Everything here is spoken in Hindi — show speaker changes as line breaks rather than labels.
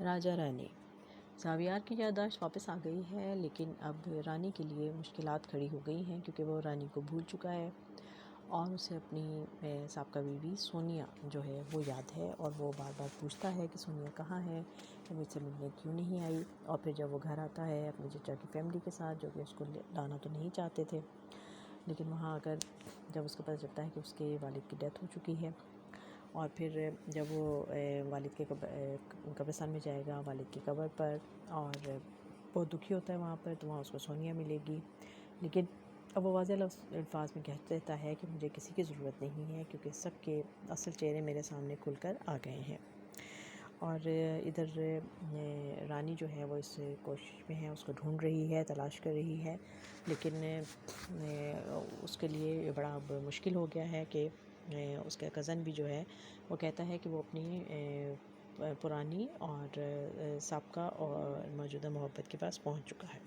राजा रानी। ज़ावियार की याददाश्त वापस आ गई है, लेकिन अब रानी के लिए मुश्किलात खड़ी हो गई हैं क्योंकि वो रानी को भूल चुका है और उसे अपनी साबका बीवी सोनिया जो है वो याद है और वो बार बार पूछता है कि सोनिया कहाँ है, वो मुझसे मिलने क्यों नहीं आई। और फिर जब वो घर आता है अपने चचा की फैमिली के साथ, जो कि उसको लाना तो नहीं चाहते थे, लेकिन वहाँ आकर जब उसको पता चलता है कि उसके वालिद की डेथ हो चुकी है, और फिर जब वो वालिद के कब्रिस्तान में जाएगा, वालिद की कब्र पर, और बहुत दुखी होता है वहाँ पर, तो वहाँ उसको सोनिया मिलेगी। लेकिन अब वो वाज़ेह अल्फाज में कह देता है कि मुझे किसी की ज़रूरत नहीं है क्योंकि सबके असल चेहरे मेरे सामने खुलकर आ गए हैं। और इधर रानी जो है वो इस कोशिश में है, उसको ढूंढ रही है, तलाश कर रही है, लेकिन उसके लिए बड़ा अब मुश्किल हो गया है कि उसका कज़न भी जो है वो कहता है कि वो अपनी पुरानी और साबका और मौजूदा मोहब्बत के पास पहुंच चुका है।